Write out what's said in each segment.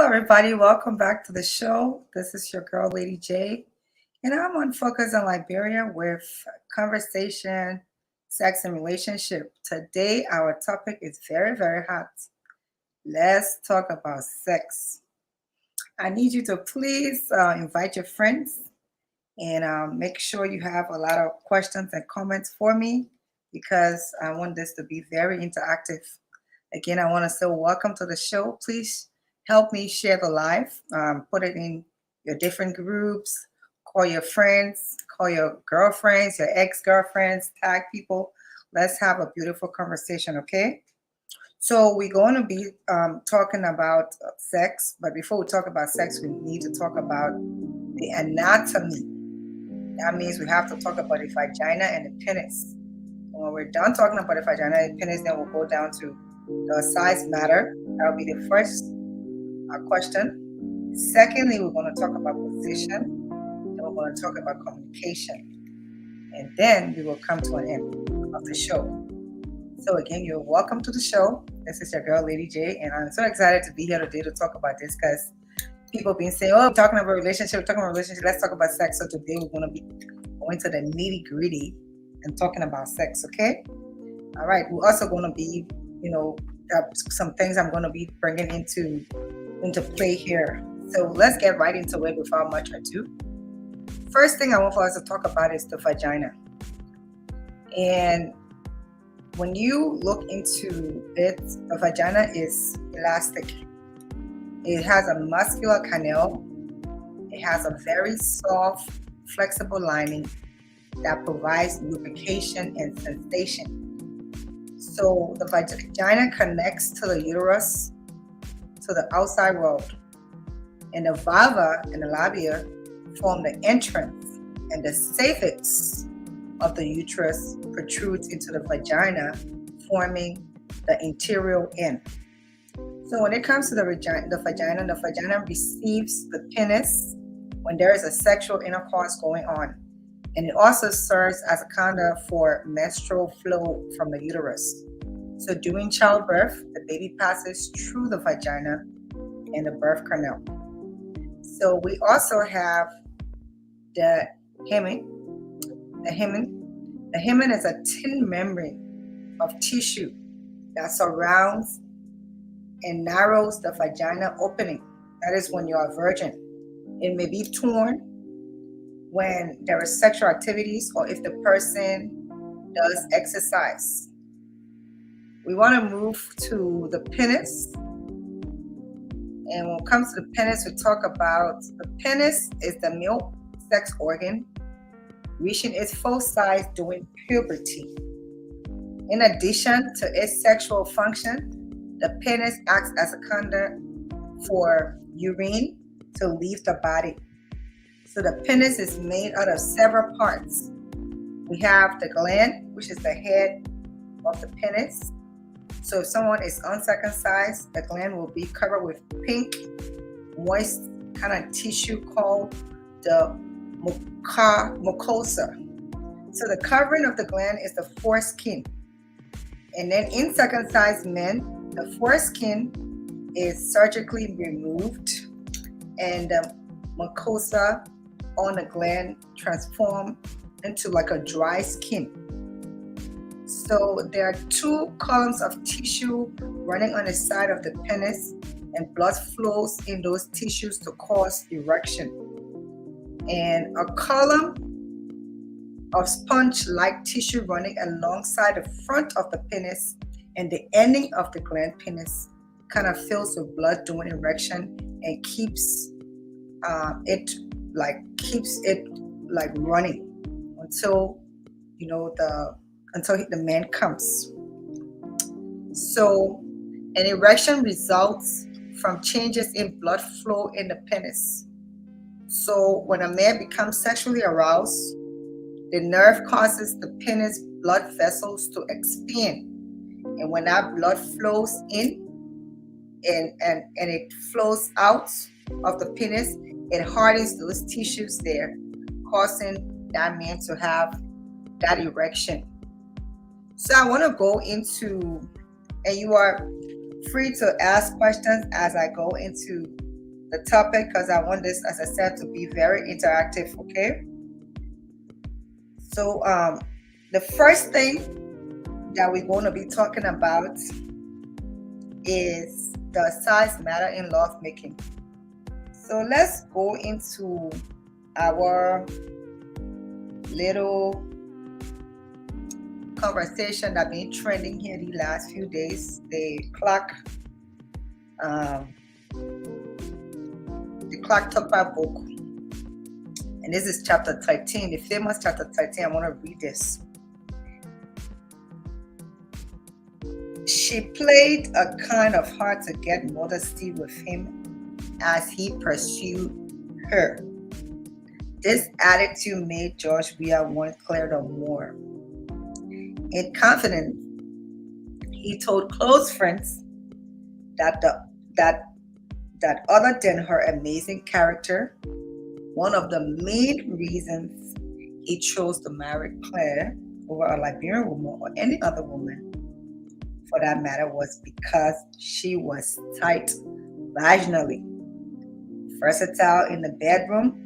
everybody. Welcome back to the show. This is your girl, Lady J, and I'm on Focus on Liberia with conversation, sex, and relationship. Today, our topic is very, very hot. Let's talk about sex. I need you to please invite your friends and make sure you have a lot of questions and comments for me because I want this to be very interactive. Again, I want to say welcome to the show. Please help me share the live, put it in your different groups, call your friends, call your girlfriends, your ex-girlfriends, tag people. Let's have a beautiful conversation, okay? So we're going to be talking about sex, but before we talk about sex, we need to talk about the anatomy. That means we have to talk about the vagina and the penis. And when we're done talking about the vagina and penis, then we'll go down to the size matter. That'll be the first question. Secondly, we're going to talk about position. And we're going to talk about communication. And then we will come to an end of the show. So again, you're welcome to the show. This is your girl, Lady J, and I'm so excited to be here today to talk about this because people been saying, we're talking about relationship, let's talk about sex. So today we're going to be going to the nitty gritty and talking about sex, okay? All right, we're also going to be, some things I'm going to be bringing into play here. So let's get right into it without much ado. First thing I want for us to talk about is the vagina. And when you look into it, the vagina is elastic. It has a muscular canal. It has a very soft, flexible lining that provides lubrication and sensation. So the vagina connects to the uterus, to the outside world. And the vulva and the labia form the entrance, and the cervix of the uterus protrudes into the vagina, forming the interior end. So when it comes to the vagina receives the penis when there is a sexual intercourse going on. And it also serves as a conduit for menstrual flow from the uterus. So during childbirth, the baby passes through the vagina and the birth canal. So we also have the hymen. The hymen is a thin membrane of tissue that surrounds and narrows the vagina opening. That is when you are a virgin. It may be torn when there are sexual activities or if the person does exercise. We want to move to the penis. And when it comes to the penis, we talk about the penis is the male sex organ reaching its full size during puberty. In addition to its sexual function, the penis acts as a conduit for urine to leave the body. So the penis is made out of several parts. We have the gland, which is the head of the penis. So if someone is uncircumcised, the gland will be covered with pink, moist kind of tissue called the mucosa. So the covering of the gland is the foreskin. And then in circumcised men, the foreskin is surgically removed and the mucosa on the gland transformed into like a dry skin. So there are two columns of tissue running on the side of the penis, and blood flows in those tissues to cause erection. And a column of sponge-like tissue running alongside the front of the penis and the ending of the gland penis kind of fills with blood during erection and keeps it running until the man comes. So an erection results from changes in blood flow in the penis. So when a man becomes sexually aroused, the nerve causes the penis blood vessels to expand. And when that blood flows in and it flows out of the penis, it hardens those tissues there, causing that man to have that erection. So I want to go into, and you are free to ask questions as I go into the topic because I want this, as I said, to be very interactive, okay? So the first thing that we're going to be talking about is does size matter in love making? So let's go into our little conversation that been trending here the last few days. The clock talk about book, and this is chapter 13, the famous chapter 13. I want to read this. She played a kind of hard to get modesty with him as he pursued her. This attitude made George Weah want Claire the more. In confidence, he told close friends that other than her amazing character, one of the main reasons he chose to marry Claire over a Liberian woman or any other woman, for that matter, was because she was tight vaginally, versatile in the bedroom,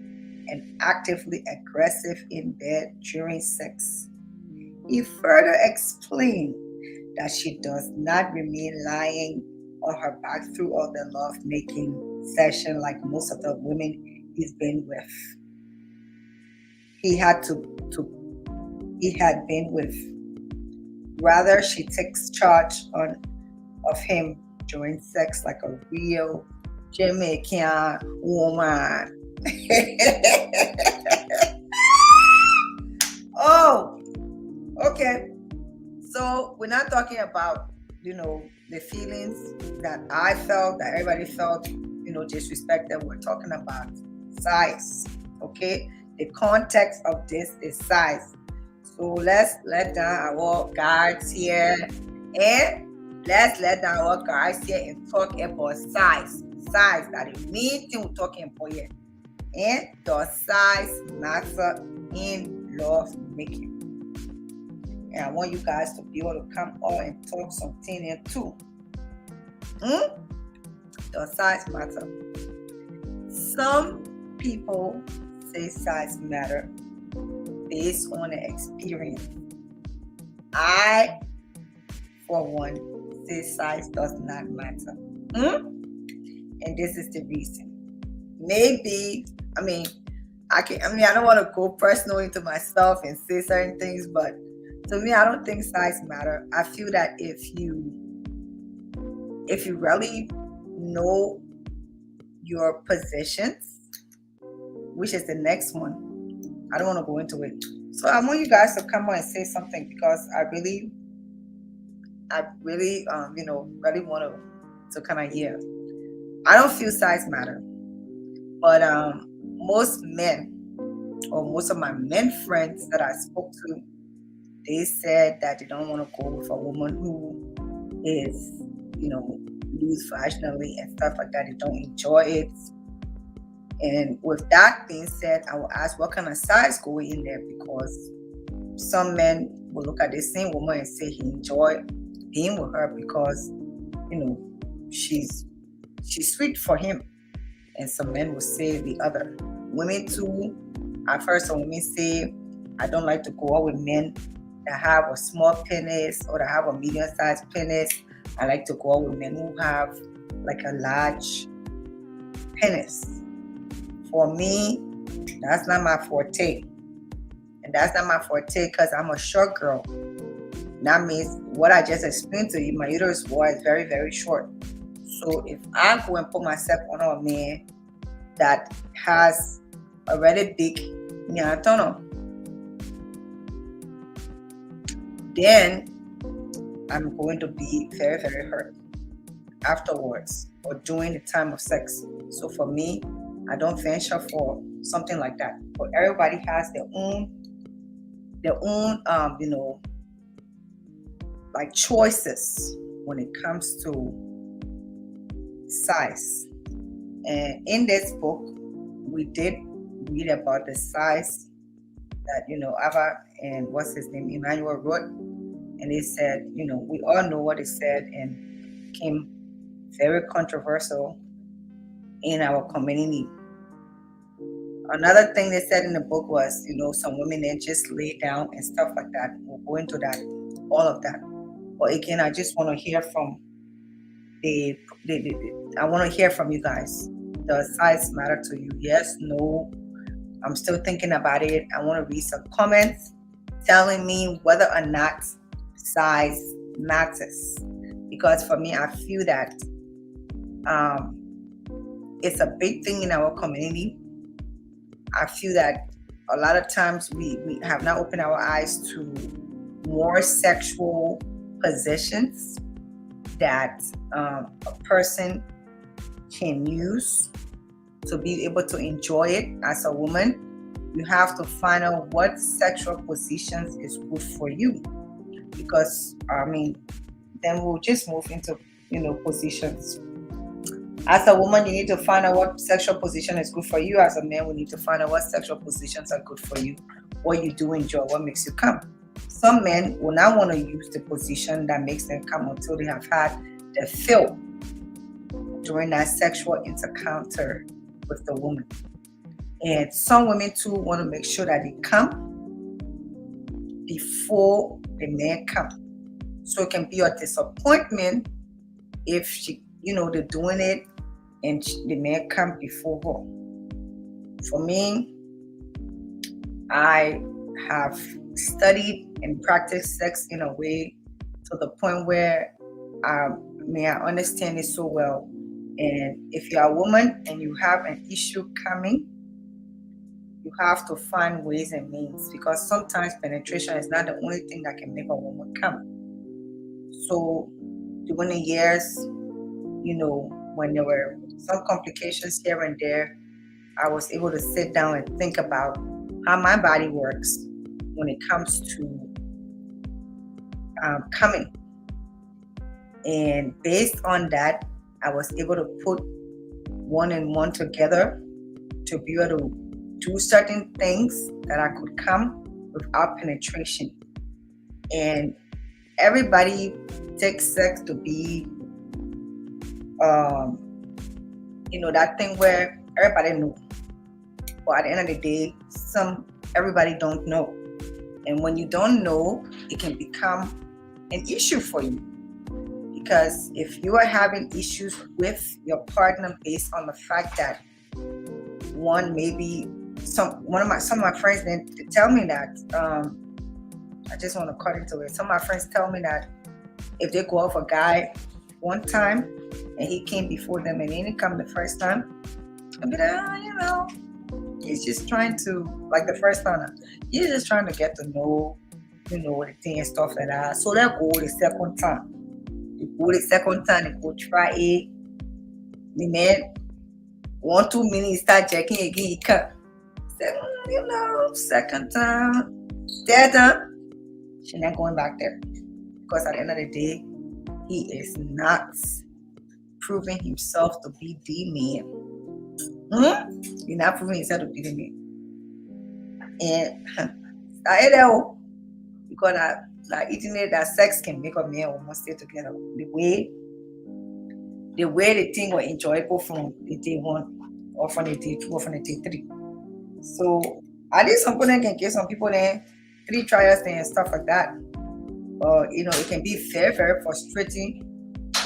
and actively aggressive in bed during sex. He further explained that she does not remain lying on her back through all the love-making session like most of the women he's been with. He had been with. Rather, she takes charge of him during sex like a real Jamaican woman. Oh, okay. So we're not talking about, the feelings that I felt, that everybody felt, disrespect. That we're talking about size. Okay. The context of this is size. So let's let down our guards here, and let's let down our guards here and talk about size. Size, that is the main thing we're talking about here. And does size matter in love making? And I want you guys to be able to come on and talk something here too. Does size matter? Some people say size matter based on the experience. I, for one, say size does not matter. And this is the reason. Maybe, I don't want to go personal into myself and say certain things, but to me, I don't think size matter. I feel that if you really know your positions, which is the next one, I don't want to go into it. So I want you guys to come on and say something, because I really really want to kind of hear. I don't feel size matter, but most men, or most of my men friends that I spoke to, they said that they don't want to go with a woman who is, loose vaginally and stuff like that. They don't enjoy it. And with that being said, I will ask what kind of size go in there, because some men will look at the same woman and say he enjoyed being with her because, she's sweet for him. And some men will say the other. Women too. I've heard some women say, I don't like to go out with men that have a small penis or that have a medium-sized penis. I like to go out with men who have like a large penis. For me, that's not my forte. And that's not my forte because I'm a short girl. That means what I just explained to you, my uterus wall is very, very short. So if I go and put myself on a man that has a really big nyatono, then I'm going to be very, very hurt afterwards or during the time of sex. So for me, I don't venture for something like that. But everybody has their own like choices when it comes to size. And in this book, we did read about the size that Ava and what's his name, Emmanuel wrote, and they said, we all know what it said and became very controversial in our community. Another thing they said in the book was, some women then just lay down and stuff like that. We'll go into that, all of that. But again, I just want to hear from I want to hear from you guys. Does size matter to you? Yes, no. I'm still thinking about it. I want to read some comments telling me whether or not size matters. Because for me, I feel that it's a big thing in our community. I feel that a lot of times we have not opened our eyes to more sexual positions that a person can use to be able to enjoy it as a woman. You have to find out what sexual positions is good for you, because then we'll just move into positions. As a woman, you need to find out what sexual position is good for you. As a man, we need to find out what sexual positions are good for you, what you do enjoy, what makes you come. Some men will not want to use the position that makes them come until they have had their fill during that sexual encounter with the woman. And some women too want to make sure that they come before the man comes. So it can be a disappointment if they're doing it and the man come before her. For me, I have studied and practiced sex in a way to the point where I understand it so well. And if you're a woman and you have an issue coming, you have to find ways and means, because sometimes penetration is not the only thing that can make a woman come. So during the years, when there were some complications here and there, I was able to sit down and think about how my body works when it comes to coming. And based on that, I was able to put one and one together to be able to do certain things that I could come without penetration. And everybody takes sex to be that thing where everybody knows. But at the end of the day, everybody don't know. And when you don't know, it can become an issue for you. Because if you are having issues with your partner based on the fact that some of my friends then tell me that I just want to cut into it. Some of my friends tell me that if they go out with a guy one time and he came before them and he didn't come the first time, I'll be like, he's just trying to, like the first time, he's just trying to get to know, the thing and stuff like that. So they'll go the second time. They go try it. The man, 1-2 minutes, start checking again, he come. Second time, third time, she's not going back there. Because at the end of the day, he is not proving himself to be the man. He's not proving himself to be the man. And I know, because eating it, that sex can make a man almost stay together. The way the thing was enjoyable from the day 1 or from the day 2 or from the day 3. So at least some people can give some people then 3 trials and stuff like that. It can be very, very frustrating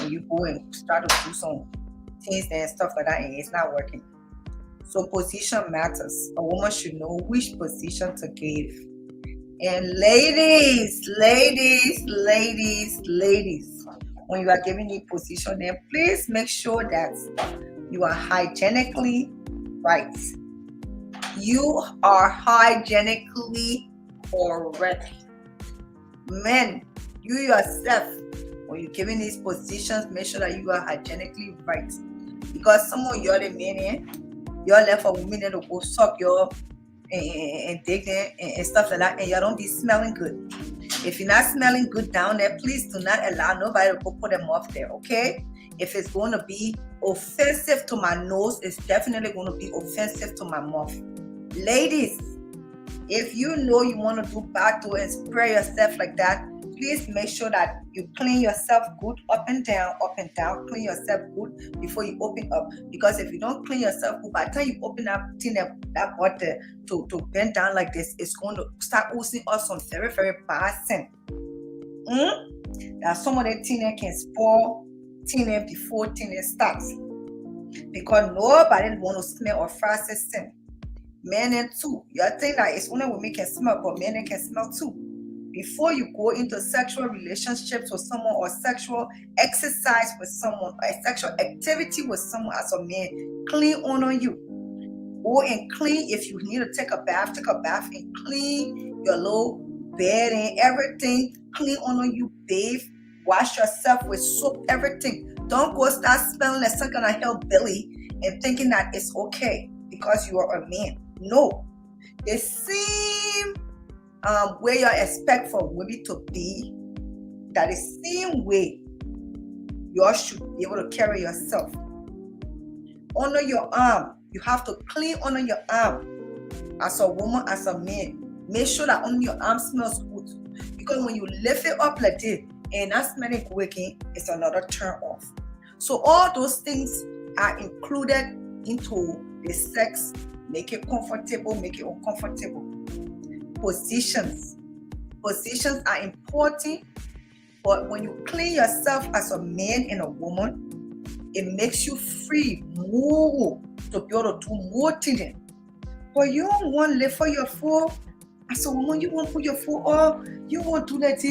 when you go and start to do some things and stuff like that and it's not working. So position matters. A woman should know which position to give. And ladies, when you are giving a position, then please make sure that you are hygienically right. You are hygienically correct. Men, you yourself, when you're giving these positions, make sure that you are hygienically right. Because some of you are the men, you're left for women to go suck your and dig them and stuff like that, and you don't be smelling good. If you're not smelling good down there, please do not allow nobody to go put them off there, okay? If it's going to be offensive to my nose, it's definitely going to be offensive to my mouth. Ladies, If you know you want to do battle and spray yourself like that, please make sure that you clean yourself good up and down, clean yourself good before you open up. Because if you don't clean yourself good, by the time you open up that bottle to bend down like this, it's going to start oozing out some very, very bad scent. That some of the things can spoil things before things starts. Because nobody want to smell or frosted scent. Men and too. You think that it's only women can smell, but men can smell too. Before you go into sexual relationships with someone or sexual exercise with someone or sexual activity with someone as a man, clean on you. Go and clean. If you need to take a bath and clean your little bed and everything. Clean on you, bathe, wash yourself with soap, everything. Don't go start smelling like some kind of hillbilly and thinking that it's okay because you are a man. No. The same way you expect for women to be, that the same way you should be able to carry yourself. Under your arm, you have to clean under your arm. As a woman, as a man, make sure that under your arm smells good. Because when you lift it up like this and not smelling good again, it's another turn off. So all those things are included into the sex. Make it comfortable, make it uncomfortable. Positions are important, but when you clean yourself as a man and a woman, it makes you free more to be able to do more things. But you don't want to live for your foot. As a woman, you won't put your foot up. You won't do that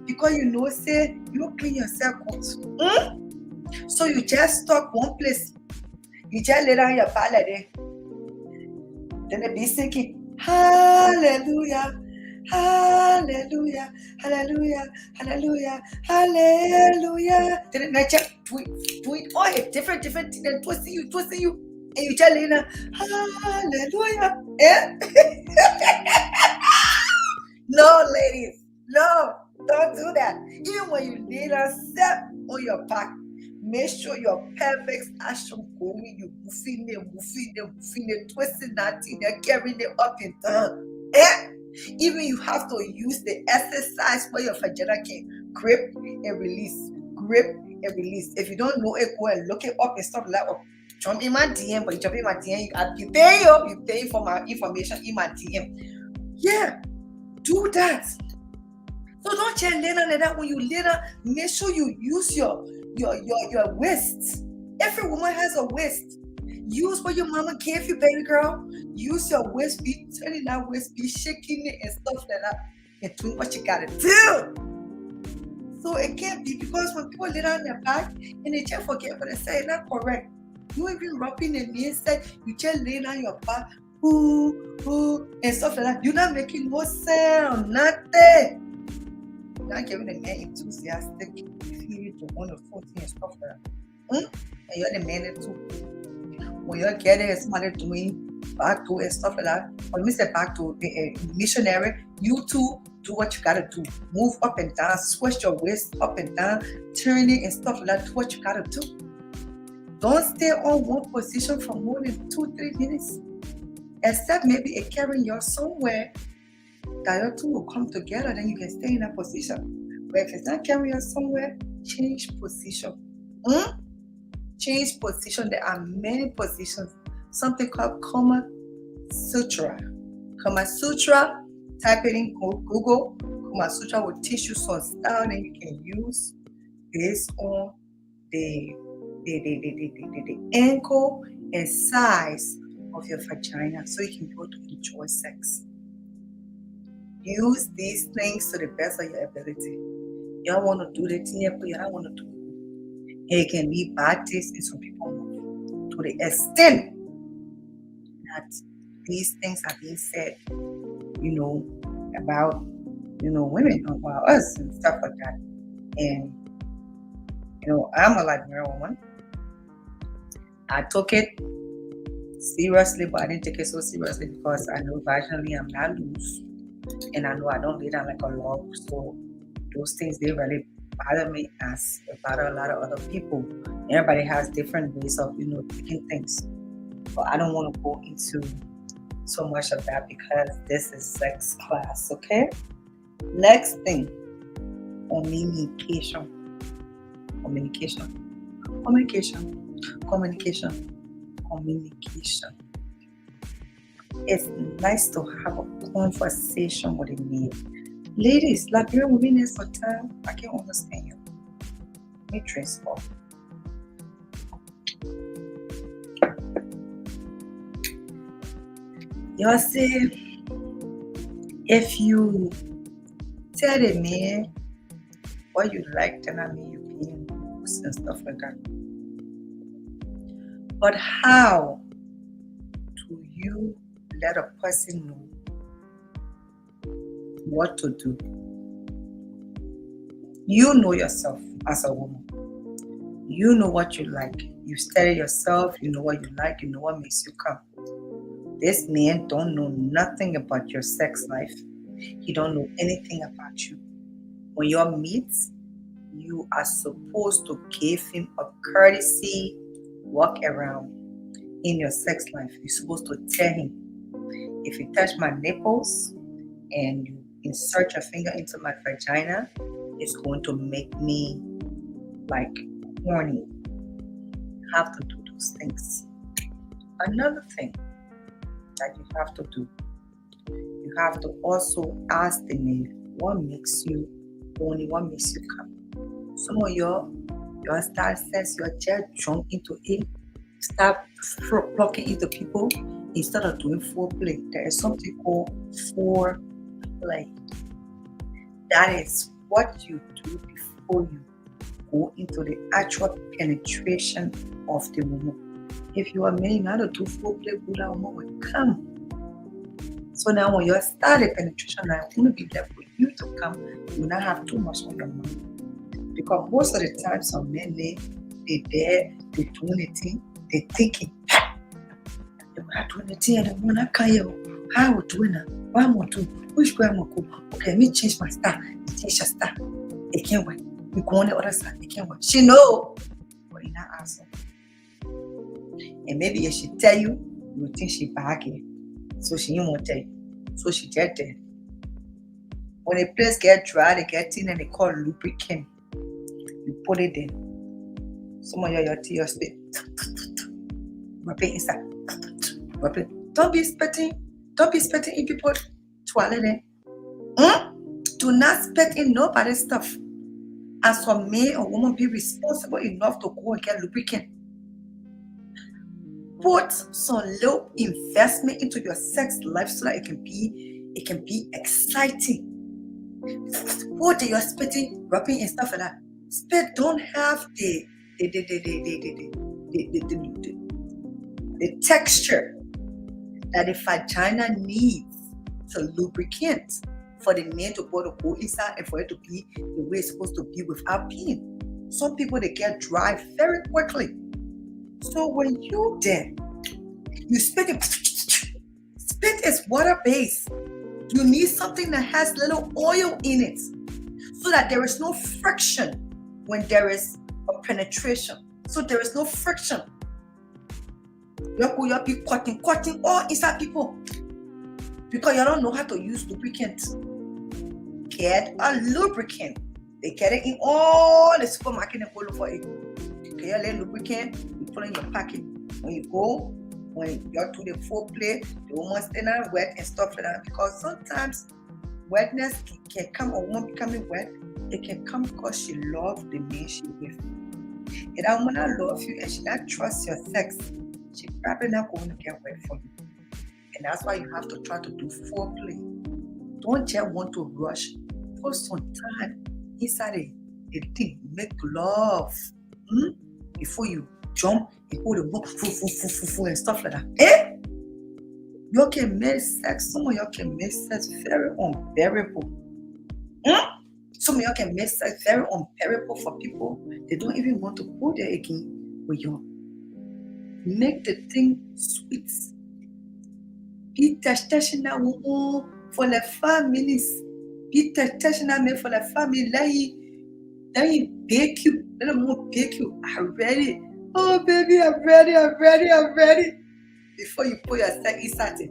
because you know, say, you clean yourself out. So you just stuck one place. You just lay down your back like that. Then they be singing, hallelujah, hallelujah, hallelujah, hallelujah, hallelujah. Then they just do it all a different thing. Then twisting you. And you just lay down, hallelujah. Yeah? No, ladies, no, don't do that. Even when you lay down, step on your back. Make sure your pelvic action going, you moving it, twisting that thing, they're carrying it up and down. Even you have to use the exercise where your vagina can grip and release. If you don't know it, go and look it up and stuff like that. Jump in my DM, but you jump in my DM, you pay for my information in my DM. Yeah, do that. So don't just lay down like that. When you lay down, make sure you use your waist. Every woman has a waist. Use what your mama gave you, baby girl. Use your waist, be turning that waist, be shaking it and stuff like that, and do what you gotta do. So it can't be, because when people lay down their back and they just forget what they say, it's not correct. You ain't been rubbing the inside, you just lay down your back, and stuff like that. You're not making no sound, nothing. Not giving the man enthusiastic to want to 14 and stuff like that. And you're the man too. When you're getting somebody doing back to and stuff like that, or let me say back to a missionary, you too do what you gotta do. Move up and down, switch your waist up and down, turn it and stuff like that. Do what you gotta do. Don't stay on one position for more than 2-3 minutes. Except maybe a carrying you somewhere that your two will come together, then you can stay in that position. But if it's not carrying you somewhere, change position. Change position. There are many positions. Something called Kama Sutra. Kama Sutra, type it in Google. Kama Sutra will teach you some style that you can use based on the angle and size of your vagina, so you can be able to enjoy sex. Use these things to the best of your ability. You don't want to do the thing, but you don't want to do it. It can be bad taste in some people, to the extent that these things are being said, about, women, about us and stuff like that. And, I'm a Liberian woman. I took it seriously, but I didn't take it so seriously because I know vaginally I'm not loose. And I know I don't lay down like a log. So those things, they really bother me as they bother a lot of other people. Everybody has different ways of, taking things. But I don't want to go into so much of that because this is sex class, okay? Next thing, communication. It's nice to have a conversation with a man. Ladies, Liberian women is for time. I can't understand you. Let me trace off. Y'all say, if you tell a man what you like, then I mean you being loose and stuff like that. But how do you let a person know what to do? You know yourself as a woman. You know what you like. You study yourself. You know what you like. You know what makes you come. This man don't know nothing about your sex life. He don't know anything about you. When you meet, you are supposed to give him a courtesy walk around in your sex life. You're supposed to tell him, if you touch my nipples and you insert your finger into my vagina, it's going to make me like horny. You have to do those things. Another thing that you have to do, you have to also ask the man what makes you horny, what makes you come. Some of your start says you're just jump into it, start plucking into people instead of doing foreplay. There is something called foreplay. That is what you do before you go into the actual penetration of the woman. If you are married, you have to do foreplay, that woman will come. So now when you start the penetration, now it's going to be left with you to come. You will not have too much on your mind. Because most of the time, some men, they there, they do anything, they thinking, they're not doing anything, and they want to come here. How would do it? What am I doing? Which way am I going? Okay, let me change my star. Change your star. It can't wait. You go on the other side. It can't wait. She know, but you not ask her. And maybe if she tell you, you will think she bagging. So she won't tell you. So she just there. When a place get dry, they get in and they call lubricant. You put it in. Some of your tears spit. Rub it inside. Rub it. Don't be spitting in people's toilet. Do not spit in nobody's stuff. As for man or woman, be responsible enough to go and get lubricant. Put some little investment into your sex life so that it can be exciting. What you're spitting, rubbing and stuff like that. Spit don't have the texture that the vagina needs to lubricate for the man to go inside and for it to be the way it's supposed to be without peeing. Some people, they get dry very quickly. So when you there, you spit it. Spit is water-based. You need something that has little oil in it so that there is no friction when there is a penetration. So there is no friction. You'll be cutting all inside people because you don't know how to use lubricant. Get a lubricant. They get it in all the supermarket and all over it. Okay, a little lubricant, you put in your pocket. When you go, when you're doing the foreplay, the woman stay not wet and stuff like that. Because sometimes wetness can come, a woman becoming wet, it can come because she loves the man she with. If that woman not love you and she not trust your sex, she probably not going to get wet for you. And that's why you have to try to do foreplay. Don't just want to rush. Put some time inside the thing. Make love. Before you jump, you put the book and stuff like that. You can make sex. Some of you can make sex very unbearable. Some of you can make sex very unbearable for people. They don't even want to go there again with you. Make the thing sweet. Be intentional for the 5 minutes. Be intentional for the family. Let him bake you. Let him bake you. I'm ready. Oh, baby, I'm ready. Before you put your sex inside it.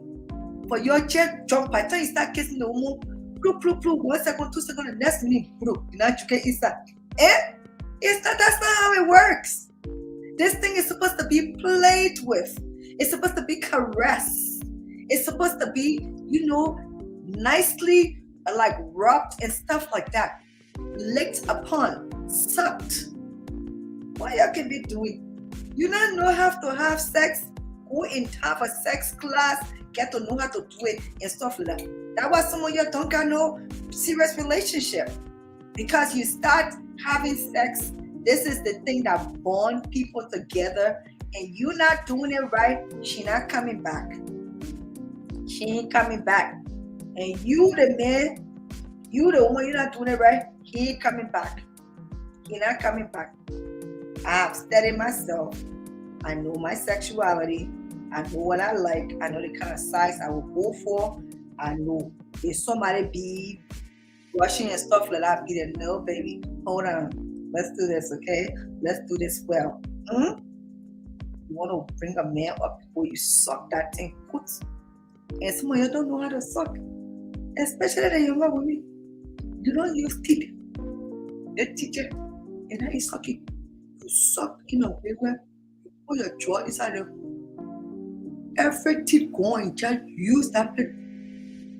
For your jet jump, by the time you start kissing the woman, 1 second, 2 seconds, the next minute, you know, you get inside. That's not how it works. This thing is supposed to be played with. It's supposed to be caressed. It's supposed to be, nicely like rubbed and stuff like that. Licked upon, sucked. What you can be doing? You don't know how to have sex. Go and have a sex class. Get to know how to do it and stuff like that. That's why some of you don't got no serious relationship. Because you start having sex. This is the thing that bonds people together. And you're not doing it right. She not coming back. She ain't coming back. And you the man, you the woman, you're not doing it right. He ain't coming back. He not coming back. I've studied myself. I know my sexuality. I know what I like. I know the kind of size I will go for. I know if somebody be rushing and stuff like that, be there, no, baby, hold on. Let's do this, okay? Let's do this well. You want to bring a man up before you suck that thing, put. And some of you don't know how to suck. Especially the younger women. You don't use teeth. The teacher, and now you suck it. You suck in a way where you put your jaw inside there. Every teeth going, just use that plate.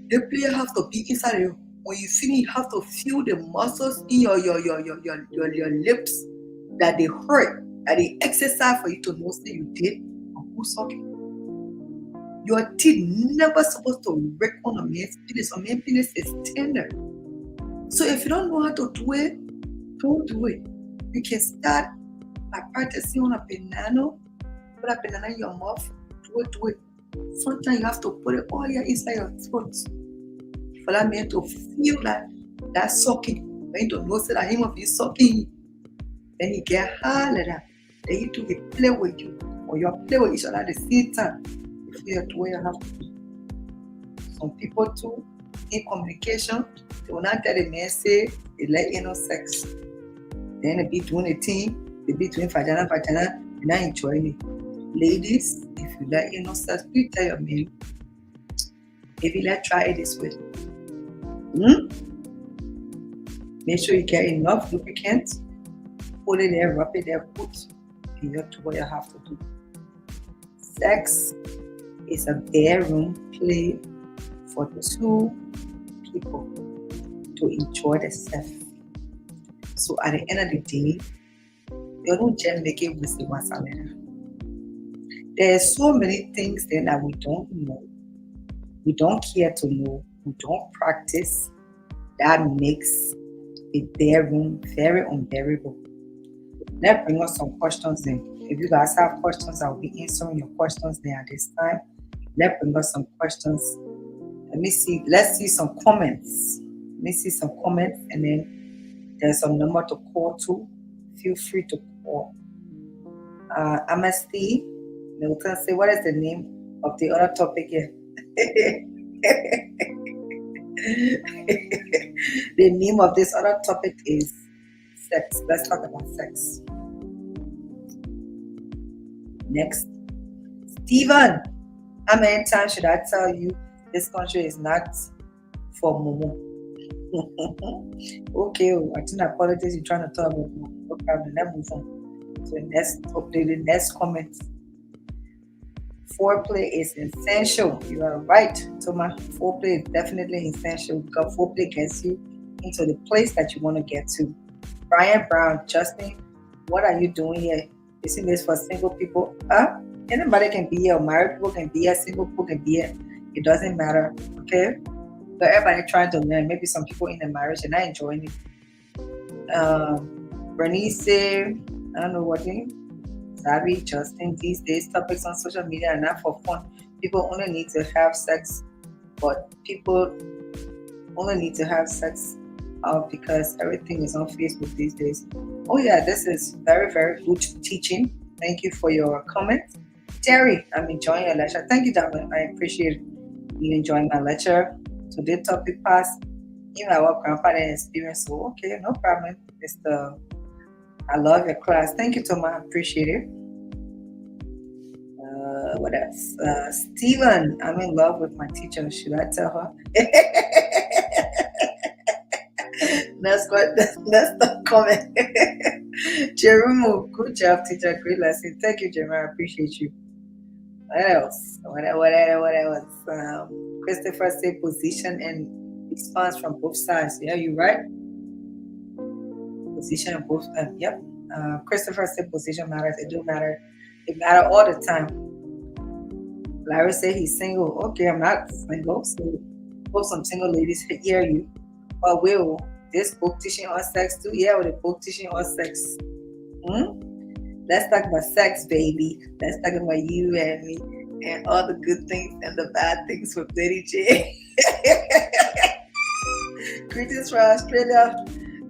The player have to be inside there. When you finish, you have to feel the muscles in your lips that they hurt, that they exercise for you to know that you did and who sucking. Your teeth never supposed to break on a man's penis. A man's penis is tender. So if you don't know how to do it, don't do it. You can start by practicing on a banana. Put a banana in your mouth. Do it. Sometimes you have to put it all inside your throat. For that man to feel that sucking. When you know that him of you sucking. Then he get hard like that. Then you two will play with you. Or you play with each other at the same time. If you do what you have to do. Some people too, in communication, they will not tell the man say they like sex. Then they be doing a thing, they be doing vagina, they're not enjoying it. Ladies, if you like sex, please tell your man. If you like, try it this way. Make sure you get enough lubricant. Put it there, rub it there, put. And you do what you have to do. Sex is a bedroom play for two people to enjoy themselves. So at the end of the day, you don't just make it with the masala. There's so many things then that we don't know. We don't care to know. We don't practice. That makes a bedroom very unbearable. Let's bring us some questions in. If you guys have questions, I'll be answering your questions there at this time. Let's bring us some questions. Let me see. Let's see some comments. And then there's some number to call to. Feel free to call. Amnesty Milton, say, what is the name of the other topic here? The name of this other topic is sex. Let's talk about sex. Next. Steven, how many times should I tell you this country is not for Momo? Okay, I think that politics you're trying to talk about. No problem. Let's move on to the next comment. Foreplay is essential. You are right, Thomas. Foreplay is definitely essential because foreplay gets you into the place that you want to get to. Brian Brown, Justin, what are you doing here? Isn't this for single people? Anybody can be here. Married people can be here. Single people can be here. It doesn't matter. Okay? But everybody trying to learn. Maybe some people in the marriage and not enjoying it. Bernice, I don't know what name. Savvy, Justin, these days topics on social media are not for fun. People only need to have sex, but people only need to have sex because everything is on Facebook these days. Oh yeah, this is very, very good teaching. Thank you for your comment. Terry, I'm enjoying your lecture. Thank you, Darwin. I appreciate you enjoying my lecture. Today topic pass. You know what grandpa experience. So okay, no problem. I love your class. Thank you, Thomas. I appreciate it. What else? Steven, I'm in love with my teacher. Should I tell her? That's what. That's the comment. Jeremy, good job, teacher. Great lesson. Thank you, Jeremy. I appreciate you. What else? What else? Christopher said position and response from both sides. Yeah, you're right. Position on both. Yep. Christopher said position matters. It do matter. It matter all the time. Larry said he's single. Okay, I'm not single. So hope some single ladies hear you. But will this book teaching on sex too? Yeah, with the book teaching on sex. Let's talk about sex, baby. Let's talk about you and me and all the good things and the bad things with Lady J. Greetings from Australia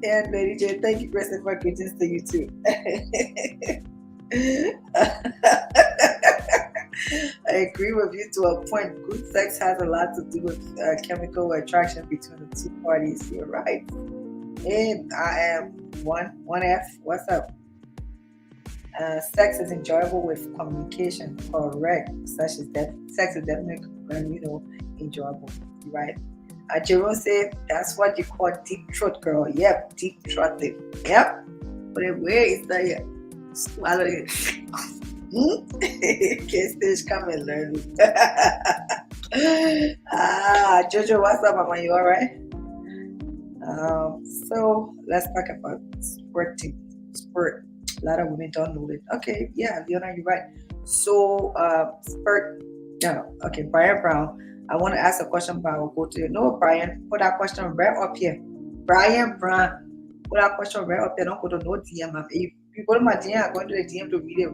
and Lady J. Thank you, Christopher. Greetings to you too. I agree with you to a point. Good sex has a lot to do with chemical attraction between the two parties. You're right. And I am one F. What's up? Sex is enjoyable with communication. Correct. Sex is definitely enjoyable. Right. Jerome said that's what you call deep throat, girl. Yep, deep throated. Yep. But where is the swallow it? Can't stage come and learn it. Jojo, what's up, mama? You alright? So let's talk about squirting. Squirt. A lot of women don't know it. Okay, yeah, Leona, you're right. So squirt. No, okay, Brian Brown. I want to ask a question, but I'll go to you. No, Brian, put that question right up here. Brian Brown, put that question right up here. Don't go to no DM. If you go to my DM, I'm going to the DM to read it.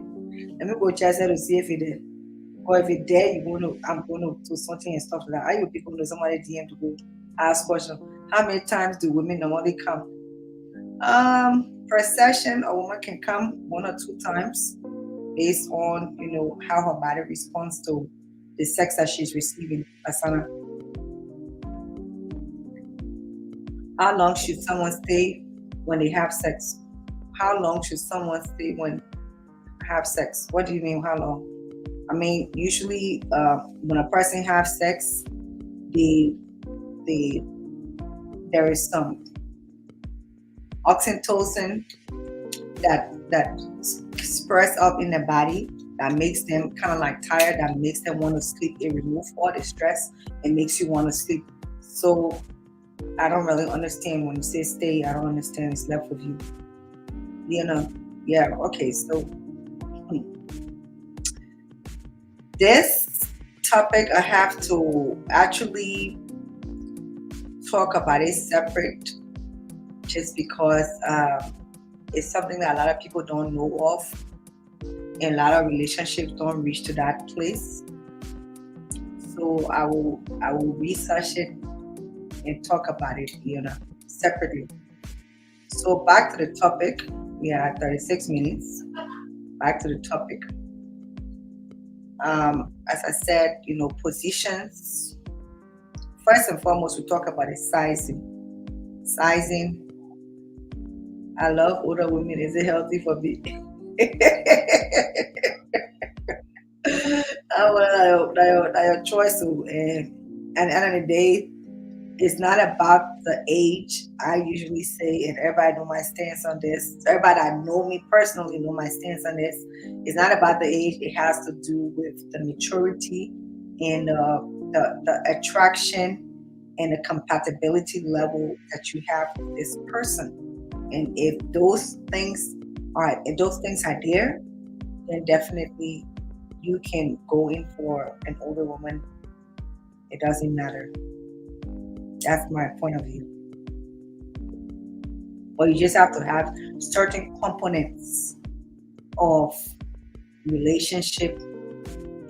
Let me go check it to see if it is. Or if it's there, I'm going to do something and stuff like that. Are you people to somebody DM to go ask questions? How many times do women normally come? Per session, a woman can come 1 or 2 times based on, how her body responds to the sex that she's receiving. Asana. How long should someone stay when they have sex? How long should someone stay when have sex? What do you mean, how long? I mean, usually when a person has sex, there is some oxytocin that spurs up in the body that makes them kind of like tired, that makes them want to sleep. It removes all the stress and makes you want to sleep. So I don't really understand when you say stay. I don't understand it's left with you. Yeah, okay, so this topic I have to actually talk about it separate just because it's something that a lot of people don't know of, and a lot of relationships don't reach to that place. So I will research it and talk about it, separately. So back to the topic. We are at 36 minutes. Back to the topic. As I said, positions. First and foremost, we talk about the sizing. Sizing. I love older women. Is it healthy for me? Your choice. And at the end of the day, it's not about the age. I usually say, and everybody know my stance on this. Everybody that know me personally know my stance on this. It's not about the age. It has to do with the maturity and the attraction and the compatibility level that you have with this person. And if those things are there, then definitely you can go in for an older woman. It doesn't matter. That's my point of view. But you just have to have certain components of relationship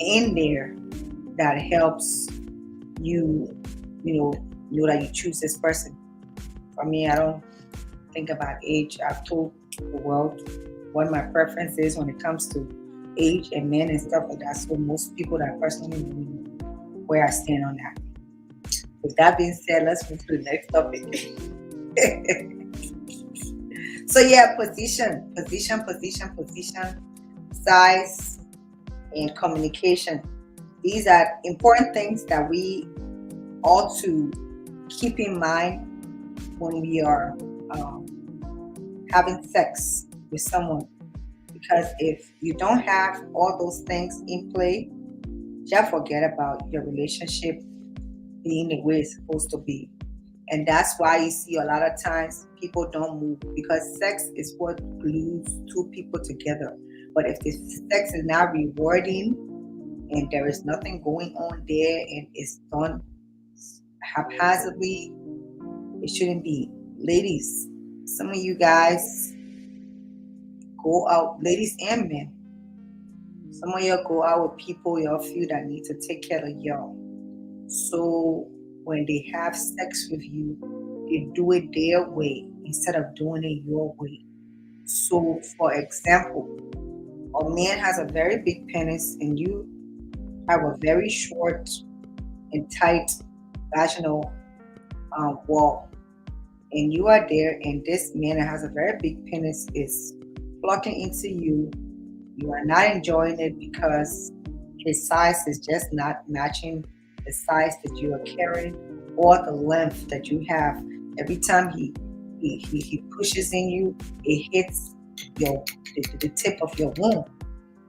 in there that helps you, know that you choose this person. For me, I don't think about age. I've told the world what my preference is when it comes to age and men and stuff like that. So most people that personally know where I stand on that. With that being said, let's move to the next topic. So yeah, position, size, and communication. These are important things that we ought to keep in mind when we are um, having sex with someone. Because if you don't have all those things in play, just forget about your relationship being the way it's supposed to be. And that's why you see a lot of times people don't move, because sex is what glues two people together. But if the sex is not rewarding and there is nothing going on there and it's done haphazardly, it shouldn't be. Ladies, some of you guys go out, ladies and men, some of you go out with people you feel that need to take care of y'all. So when they have sex with you, they do it their way instead of doing it your way. So, for example, a man has a very big penis and you have a very short and tight vaginal wall, and you are there, and this man that has a very big penis is plucking into you. You are not enjoying it because his size is just not matching the size that you are carrying or the length that you have. Every time he pushes in you, it hits the tip of your womb.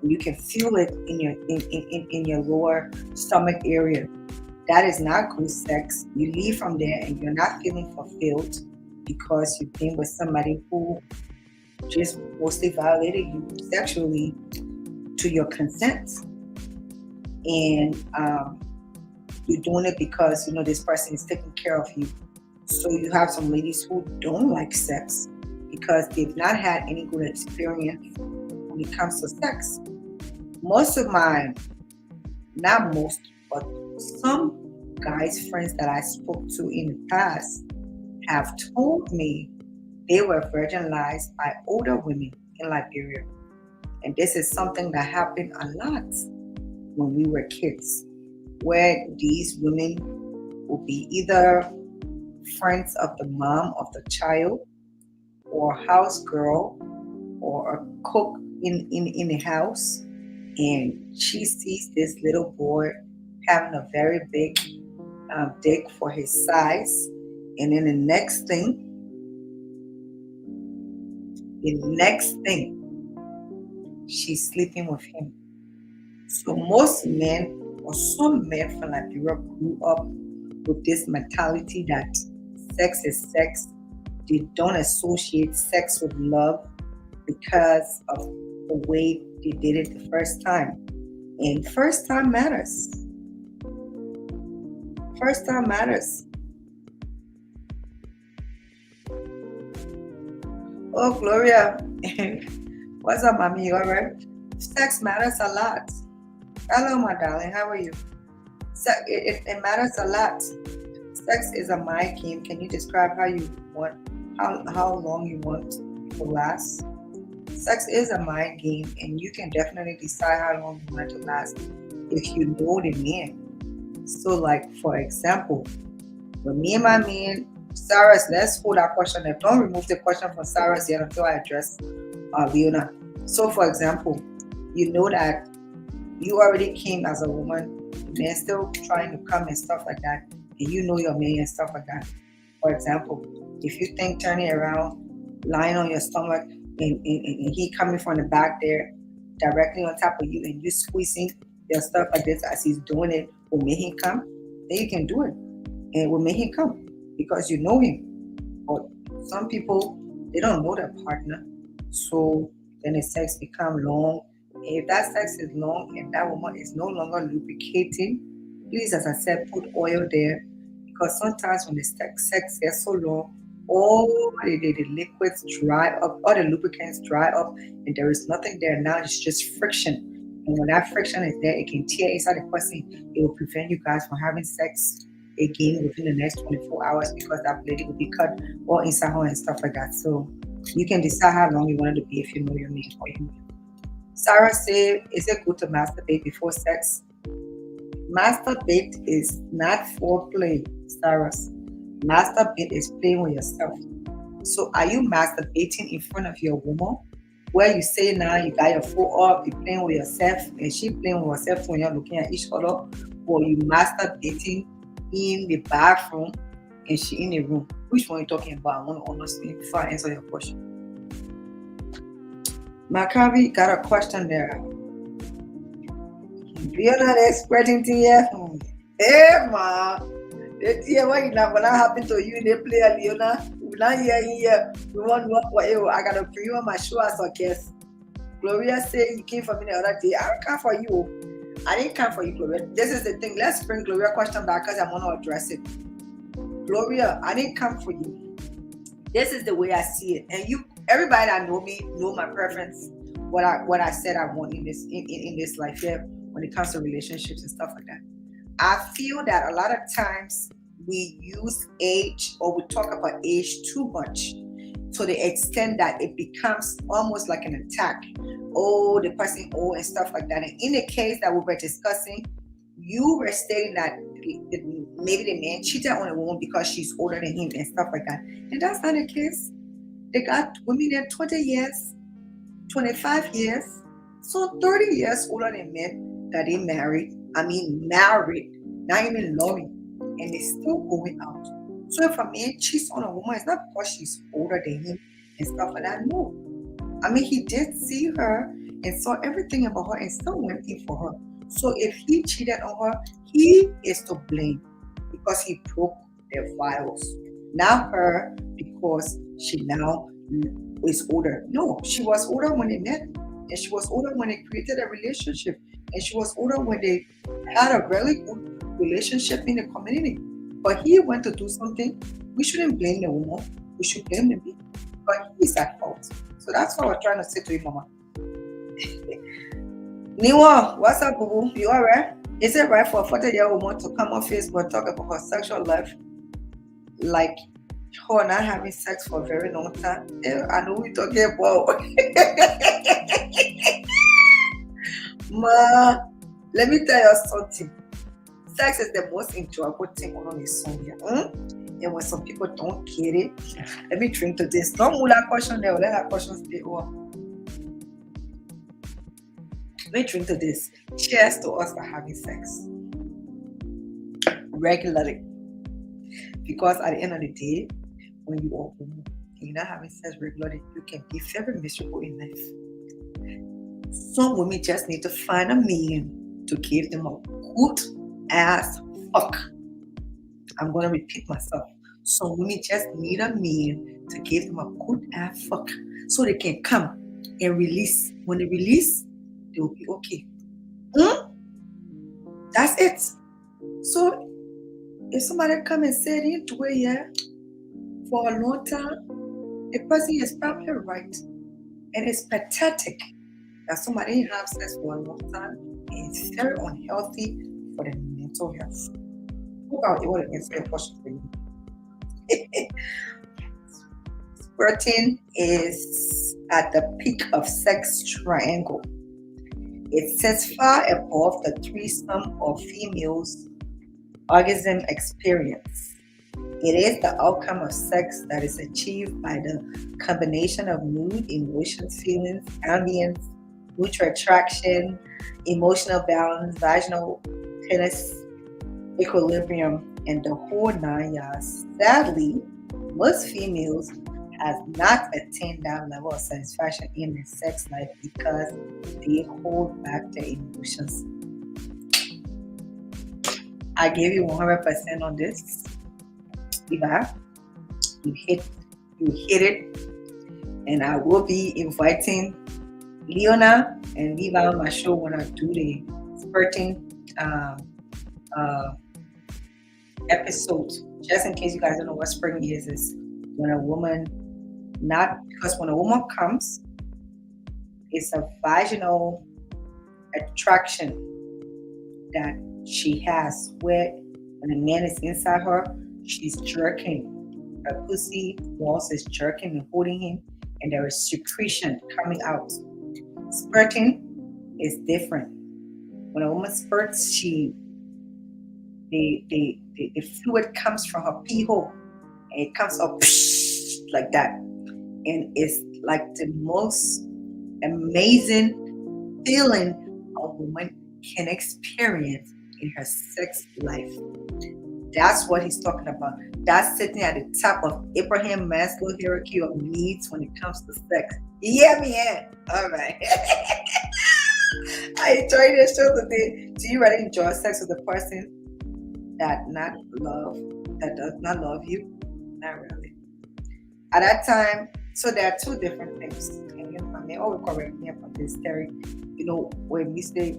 And you can feel it in your lower stomach area. That is not good sex. You leave from there and you're not feeling fulfilled because you've been with somebody who just mostly violated you sexually to your consent. And you're doing it because you know this person is taking care of you. So you have some ladies who don't like sex because they've not had any good experience when it comes to sex. Most of my, not most, but some guys friends that I spoke to in the past have told me they were virginized by older women in Liberia. And this is something that happened a lot when we were kids, where these women will be either friends of the mom of the child or house girl or a cook in the house, and she sees this little boy having a very big dick for his size, and then the next thing she's sleeping with him. So most men or some men from Liberia grew up with this mentality that sex is sex. They don't associate sex with love because of the way they did it the first time. And first time matters. First time matters. Oh, Gloria. What's up, mommy? You all right? Sex matters a lot. Hello, my darling. How are you? It matters a lot. Sex is a mind game. Can you describe how you want, how long you want to last? Sex is a mind game, and you can definitely decide how long you want to last if you know the man. So, like for example, when me and my man, Sarah's, let's hold that question there. Don't remove the question from Sarah's yet until I address Leona. So, for example, you know that you already came as a woman, man still trying to come and stuff like that, and you know your man and stuff like that. For example, if you think turning around, lying on your stomach, and he coming from the back there, directly on top of you, and you squeezing your stuff like this as he's doing it, will make him come, then you can do it, and it will make him come because you know him. But some people, they don't know their partner, so then the sex become long. If that sex is long and that woman is no longer lubricating, please, as I said, put oil there, because sometimes when the sex gets so long, all the liquids dry up, all the lubricants dry up, and there is nothing there now. It's just friction. And when that friction is there, it can tear inside the person. It will prevent you guys from having sex again within the next 24 hours because that lady will be cut all inside her and stuff like that. So you can decide how long you want it to be if you know your man or you know. Sarah said, is it good to masturbate before sex? Masturbate is not foreplay, Sarah. Masturbate is playing with yourself. So are you masturbating in front of your woman where you say now you got your phone up, you playing with yourself, and she playing with herself when you're looking at each other, or you masturbating in the bathroom and she in the room. Which one are you talking about? I want to understand before I answer your question. Maccabi got a question there. You're not expecting to hear. Hey, ma. Yeah, what happened to you? They play a Leona. We not here. We want what I got to bring you on my show as a guest. Gloria said you came for me the other day. I don't come for you. I didn't come for you, Gloria. This is the thing. Let's bring Gloria question back because I want to address it. Gloria, I didn't come for you. This is the way I see it. And everybody that know me know my preference. What I said I want in this life here when it comes to relationships and stuff like that. I feel that a lot of times we use age or we talk about age too much to the extent that it becomes almost like an attack. Oh, the person old and stuff like that. And in the case that we were discussing, you were stating that maybe the man cheated on a woman because she's older than him and stuff like that. And that's not the case. They got women that 20 years, 25 years, so 30 years older than men that they married, not even loving, and they still going out. So if a man cheats on a woman, it's not because she's older than him and stuff like that. No. He did see her and saw everything about her and still went in for her. So if he cheated on her, he is to blame because he broke their vows. Not her because she now is older. No, she was older when they met, and she was older when they created a relationship, and she was older when they had a really good relationship in the community. But he went to do something. We shouldn't blame the woman. We should blame the man. But he's at fault. So that's what we're trying to say to you, Mama. Niwa, what's up, boo? You alright? Is it right for a 40-year-old woman to come on Facebook and talk about her sexual life? Like her not having sex for a very long time? Yeah, I know we're talking about. Ma, let me tell you something. Sex is the most enjoyable thing on this song here. And when some people don't get it, let me drink to this. Don't move that question there. Let that question stay over. Let me drink to this. Cheers to us for having sex regularly. Because at the end of the day, when you are home and you're not having sex regularly, you can be very miserable in life. Some women just need to find a man to give them a good ass fuck. I'm going to repeat myself. Some women just need a man to give them a good ass fuck so they can come and release. When they release, they will be okay. That's it. So if somebody come and say they do it here for a long time, the person is probably right. And it's pathetic that somebody have sex for a long time and it's very unhealthy for the mental health. Who are able to answer your question for you? Squirting is at the peak of sex triangle. It sits far above the threesome or females' orgasm experience. It is the outcome of sex that is achieved by the combination of mood, emotions, feelings, ambience, mutual attraction, emotional balance, vaginal penis equilibrium, and the whole 9 yards. Sadly, most females have not attained that level of satisfaction in their sex life because they hold back their emotions. I give you 100% on this. Eva, you hit it, and I will be inviting Leona and Viva on my show when I do the spurting episode. Just in case you guys don't know what spurting is when a woman, when a woman comes, it's a vaginal attraction that she has where when a man is inside her, she's jerking. Her pussy walls is jerking and holding him, and there is secretion coming out. Spurting is different. When a woman spurts, the fluid comes from her pee hole and it comes up like that, and it's like the most amazing feeling a woman can experience in her sex life. That's what he's talking about. That's sitting at the top of Abraham Maslow's hierarchy of needs when it comes to sex. You hear me? Yeah. All right. I enjoyed this show today. Do you really enjoy sex with a person that does not love you? Not really. At that time, so there are two different things. And I may always correct me about this, Terry. When we say,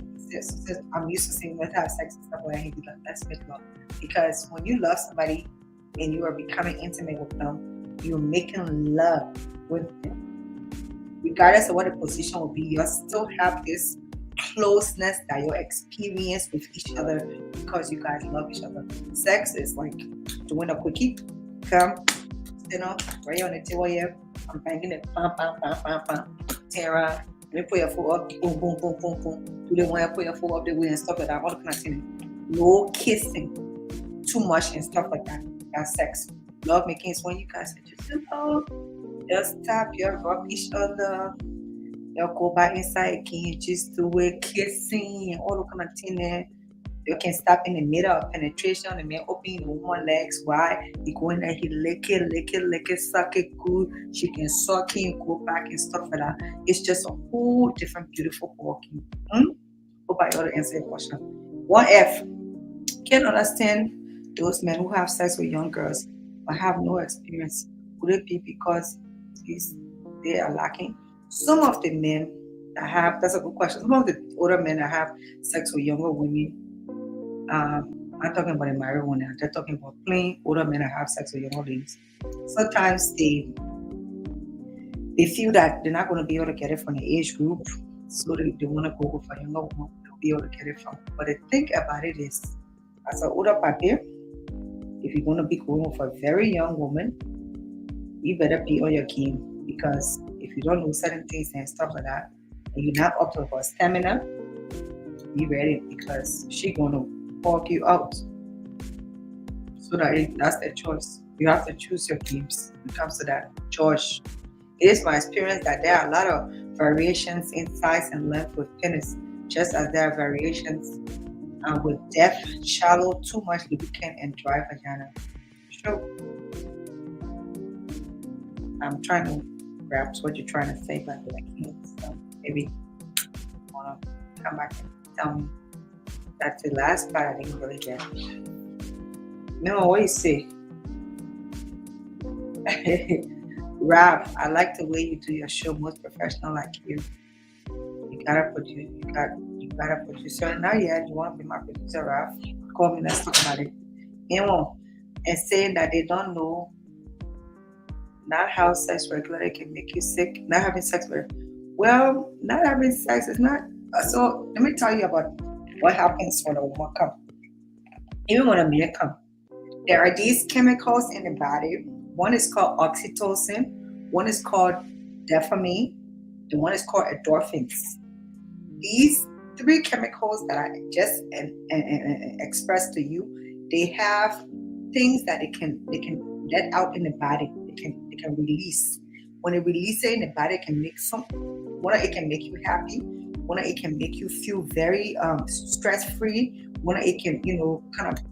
I'm used to seeing let's have sex and stuff like that, he'd be like, let's make love. Because when you love somebody and you are becoming intimate with them, you're making love with them. Regardless of what the position will be, you still have this closeness that you experience with each other because you guys love each other. Sex is like doing a quickie. Come, right on the table here. I'm banging it, bam, bam, bam, bam, bam. Tara, let me put your foot up, boom, boom, boom, boom, boom. Do they want to put your foot up the way and stuff like that? All the kind of thing. No kissing too much and stuff like that. That's sex. Love making is when you guys just tap, you rub each other. You go back inside, can you just do it, kissing and all the kind of thing there. You can stop in the middle of penetration and then open your woman's legs wide. You go in there, he lick it, suck it good. She can suck it and go back and stuff like that. It's just a whole different beautiful walking. Hope I ought to answer your question. What if can't understand those men who have sex with young girls but have no experience? Would it be because they are lacking? Some of the men that have, that's a good question. Some of the older men that have sex with younger women, I'm talking about a married woman. They're talking about plain older men that have sex with younger ladies. Sometimes they feel that they're not going to be able to get it from the age group, so they want to go for a younger woman to be able to get it from. But the thing about it is, as an older papi, if you're going to be going for a very young woman, you better be on your game, because if you don't know certain things and stuff like that, and you're not up to her stamina, be ready, because she's going to walk you out. So that's the choice. You have to choose your games when it comes to that. George, it is my experience that there are a lot of variations in size and length with penis, just as there are variations with depth, shallow, too much lubricant, and dry vagina. Sure. I'm trying to grasp what you're trying to say, but I can't. So maybe you want to come back and tell me. That's the last part I didn't really get. No, what you say? Rob, I like the way you do your show, most professional like you. You gotta produce. So now you want to be my producer, Rob. Call me, let's talk about it. And saying that they don't know not how sex regularly can make you sick. Not having sex well, not having sex is not. So let me tell you about what happens when a woman comes. Even when a man comes, there are these chemicals in the body. One is called oxytocin, one is called dopamine, and one is called endorphins. These three chemicals that I just expressed to you, they have things that they can let out in the body. They can release. When it releases in the body, it can make it can make you happy. One, it can make you feel very stress-free. One, it can, kind of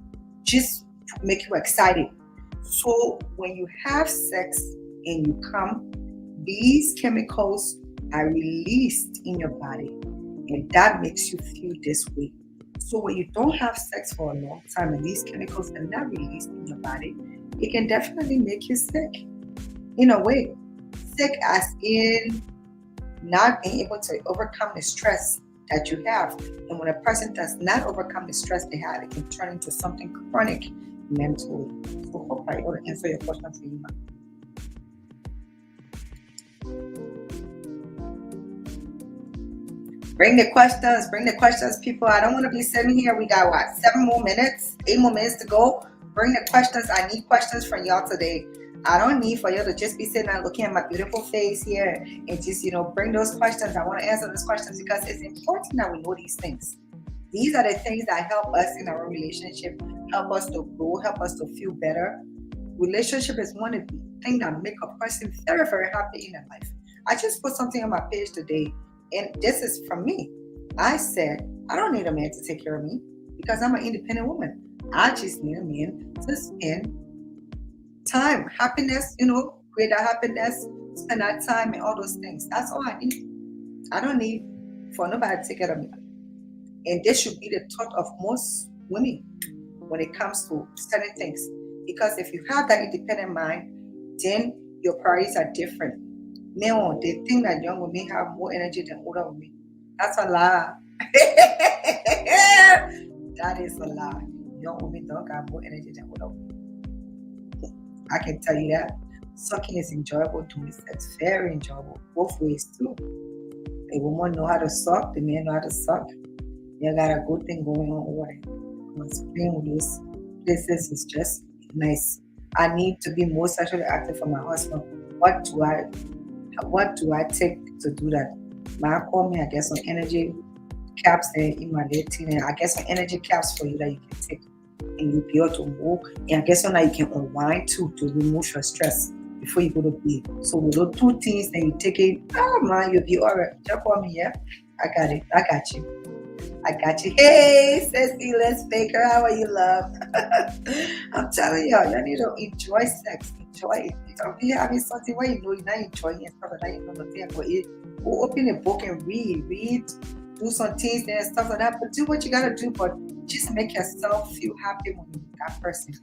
just make you excited. So when you have sex and you come, these chemicals are released in your body, and that makes you feel this way. So when you don't have sex for a long time and these chemicals are not released in your body, it can definitely make you sick. In a way, sick as in not being able to overcome the stress that you have. And when a person does not overcome the stress they have, it can turn into something chronic mentally. So hope I will answer your question for you, ma'am. Bring the questions, people. I don't want to be sitting here. We got 8 more minutes to go. Bring the questions. I need questions from y'all today. I don't need for you to just be sitting and looking at my beautiful face here and just, bring those questions. I want to answer those questions because it's important that we know these things. These are the things that help us in our relationship, help us to grow, help us to feel better. Relationship is one of the things that make a person very, very happy in their life. I just put something on my page today, and this is from me. I said, I don't need a man to take care of me because I'm an independent woman. I just need a man to spend time, happiness, create that happiness, spend that time and all those things. That's all I need. I don't need for nobody to take care of me. And this should be the thought of most women when it comes to certain things. Because if you have that independent mind, then your priorities are different. Men, they think that young women have more energy than older women. That's a lie. That is a lie. Young women don't have more energy than older women. I can tell you that. Sucking is enjoyable, doing sex very enjoyable, both ways too. The woman know how to suck, the man know how to suck. You got a good thing going on over there. Playing with those places is just nice. I need to be more sexually active for my husband. What do I take to do that? Man call me, I get some energy caps there in my dating, and I get some energy caps for you that you can take and you'll be able to move. And I guess so now you can unwind too to remove your stress before you go to bed. So with those two things, then you take it, oh man, you'll be alright. Just call me, yeah? I got it. I got you. I got you. Hey, Ceci, let's Baker. How are you, love? I'm telling y'all need to enjoy sex. Enjoy it. You don't be having something where you're not enjoying it, stuff like that. You know nothing about it. Go open a book and read, do some things and stuff like that. But do what you gotta do. But just make yourself feel happy when you're with that person.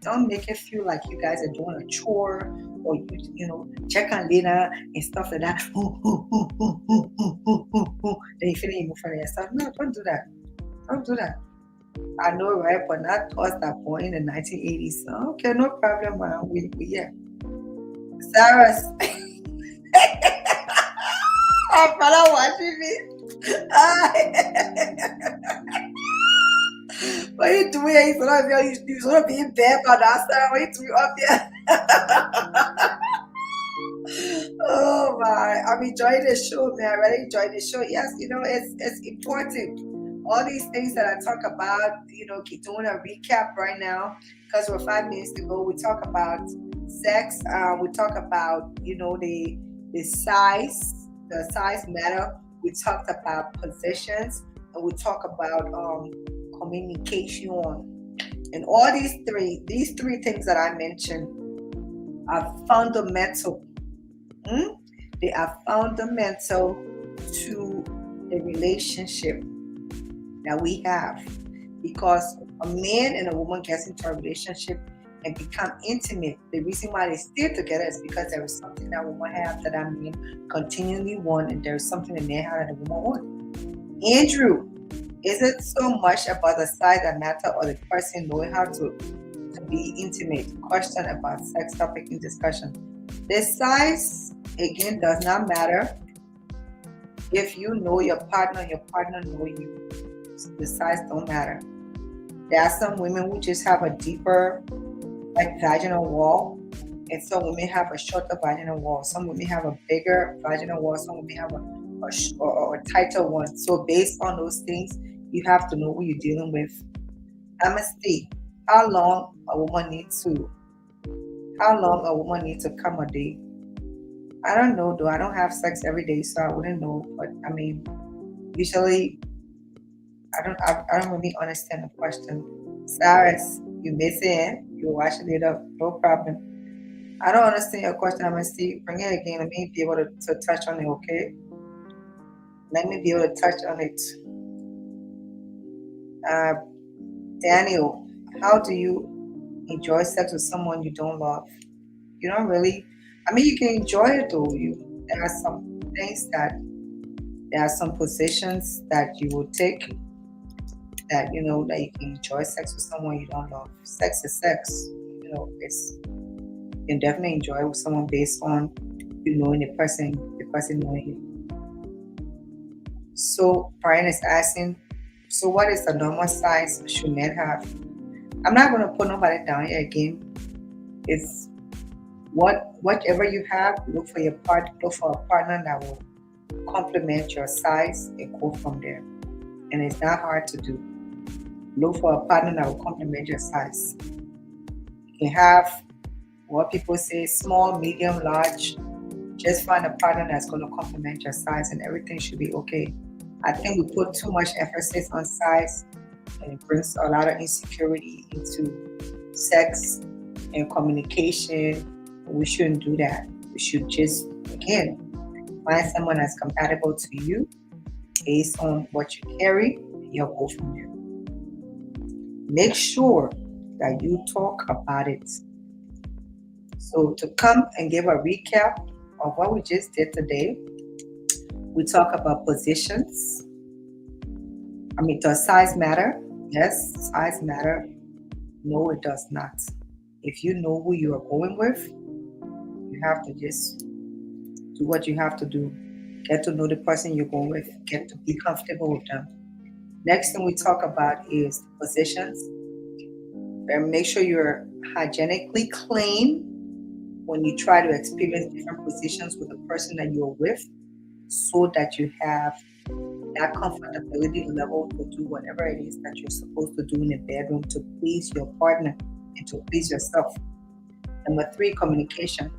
Don't make it feel like you guys are doing a chore or you check on dinner and stuff like that. Then you feel you move from yourself. No, don't do that. Don't do that. I know, right? But not us that born in the 1980s. So, okay, no problem, man. We yeah. Sarah, my brother watching me. What are you doing? You're sort of being bad about that, Sarah. What are you doing up here? Oh my, I'm enjoying the show, man. I really enjoy the show. Yes, it's important. All these things that I talk about, keep doing a recap right now because we're 5 minutes to go. We talk about sex. We talk about, the size matter. We talked about positions, and we talk about communication. And all these three things that I mentioned are fundamental. They are fundamental to the relationship that we have, because a man and a woman gets into a relationship and become intimate. The reason why they stay together is because there is something that woman have that that man continually want, and there is something that man have that the woman want. Andrew, is it so much about the size that matter, or the person knowing how to be intimate? Question about sex topic in discussion. The size again does not matter. If you know your partner know you. The size don't matter. There are some women who just have a deeper, like, vaginal wall, and some women have a shorter vaginal wall. Some women have a bigger vaginal wall. Some women have a tighter one. So based on those things, you have to know who you're dealing with. Honesty. How long a woman needs to come a day? I don't know though. I don't have sex every day, so I wouldn't know. But I mean, usually I don't really understand the question. Cyrus, you missing? You watching it up? No problem. I don't understand your question. I'm gonna see. Bring it again. Let me be able to touch on it. Okay. Let me be able to touch on it. Uh, Daniel, how do you enjoy sex with someone you don't love? You don't really. I mean, you can enjoy it though. There are some things there are some positions that you will take that that you can enjoy sex with someone you don't love. Sex is sex. You can definitely enjoy it with someone based on knowing the person knowing you. So Brian is asking, so what is the normal size should men have? I'm not going to put nobody down here again. It's whatever you have, look for a partner that will complement your size and go from there. And it's not hard to do. Look for a partner that will complement your size. You can have what people say small, medium, large. Just find a partner that's going to complement your size and everything should be okay. I think we put too much emphasis on size and it brings a lot of insecurity into sex and communication. We shouldn't do that. We should just, again, find someone that's compatible to you based on what you carry, and you'll go from there. Make sure that you talk about it. So, to come and give a recap of what we just did today, we talk about positions. Does size matter? Yes, size matter. No, it does not. If you know who you are going with, you have to just do what you have to do. Get to know the person you're going with. Get to be comfortable with them. Next thing we talk about is positions. And make sure you're hygienically clean when you try to experience different positions with the person that you're with, so that you have that comfortability level to do whatever it is that you're supposed to do in the bedroom to please your partner and to please yourself. Number 3, communication.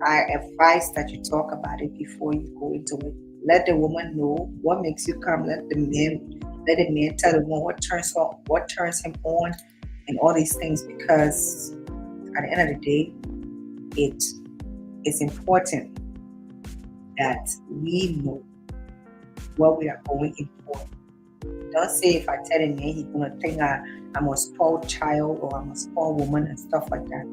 I advise that you talk about it before you go into it. Let the woman know what makes you come. Let the man tell the woman what turns him on, and all these things. Because at the end of the day, it is important that we know what we are going in for. Don't say if I tell a man he's gonna think I'm a spoiled child or I'm a spoiled woman and stuff like that.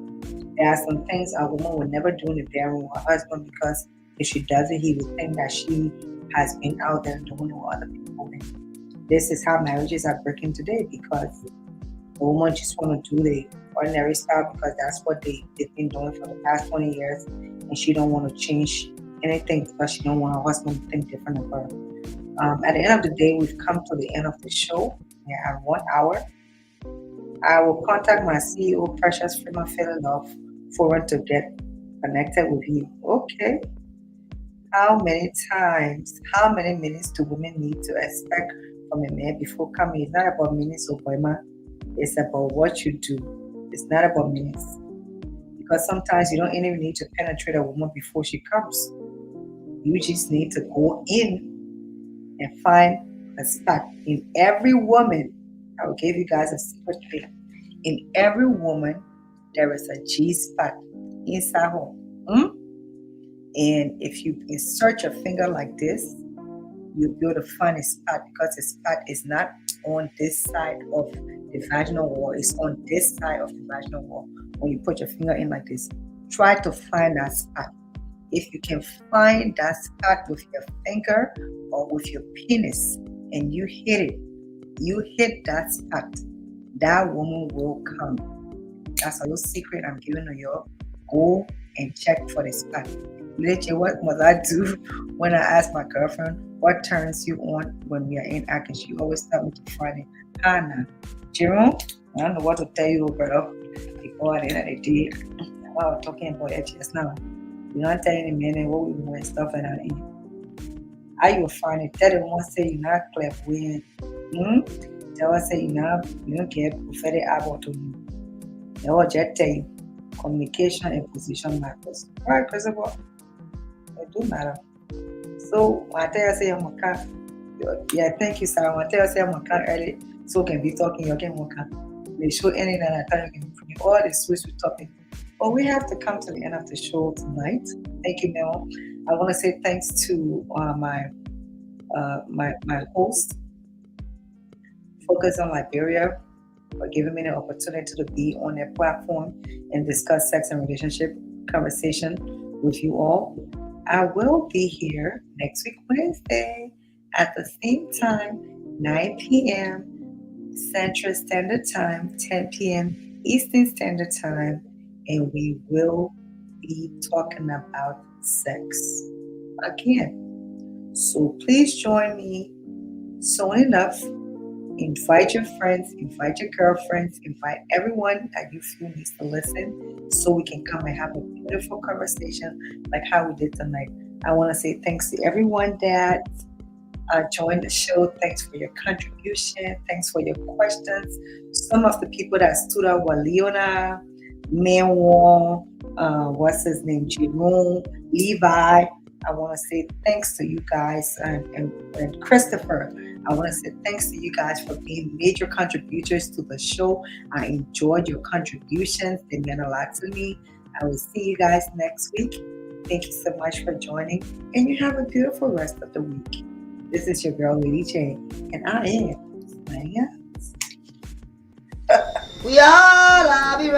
There are some things a woman will never do in the bedroom with her husband, because if she does it, he will think that she has been out there doing it with other people. And this is how marriages are breaking today, because the woman just want to do the ordinary style because that's what they've been doing for the past 20 years, and she don't want to change anything because she don't want her husband to think different of her. At the end of the day, we've come to the end of the show. We are 1 hour. I will contact my CEO, Precious Freeman Feeling Love, for her to get connected with you. Okay. How many minutes do women need to expect from a man before coming? It's not about minutes, Oboima. It's about what you do. It's not about minutes. Because sometimes you don't even need to penetrate a woman before she comes. You just need to go in and find a spot. In every woman, I will give you guys a secret trick. In every woman, there is a G spot inside her. And if you insert your finger like this, you'll be able to find a spot, because the spot is not on this side of the vaginal wall, it's on this side of the vaginal wall. When you put your finger in like this, try to find that spot. If you can find that spot with your finger or with your penis and you hit that spot, that woman will come. That's a little secret I'm giving to you. Go and check for the spot. Literally, what must I do when I ask my girlfriend what turns you on when we are in action? She always tell me to find it. Hannah, Jerome, I don't know what to tell you, brother. Before at the end of the day, while we're talking about it just now, you're not telling the man what we want and stuff like that. How you find it? Tell them one say you're not clairvoyant. Tell us say you don't get prophetic eyeball to you. They will just tell you communication and position matters. Right, Christopher? It do matter. So when I tell you say I'm a cat, yeah, thank you, Sarah. When I tell you say I'm a cat early, so can be talking, you can work out. They show any that I tell you can bring all the sweet topic. But we have to come to the end of the show tonight. Thank you, Mel. I want to say thanks to my host, Focus on Liberia, for giving me the opportunity to be on their platform and discuss sex and relationship conversation with you all. I will be here next week, Wednesday, at the same time, 9 p.m. Central Standard Time, 10 p.m. Eastern Standard Time, and we will be talking about sex again. So please join me soon enough. Invite your friends, invite your girlfriends, invite everyone that you feel needs to listen, so we can come and have a beautiful conversation like how we did tonight. I want to say thanks to everyone that joined the show. Thanks for your contribution. Thanks for your questions. Some of the people that stood out were Leona, Manuel, what's his name, Jerome, Levi. I want to say thanks to you guys, and Christopher. I want to say thanks to you guys for being major contributors to the show. I enjoyed your contributions. They meant a lot to me. I will see you guys next week. Thank you so much for joining, and you have a beautiful rest of the week. This is your girl, Lady J, and I am signing out. We all love you.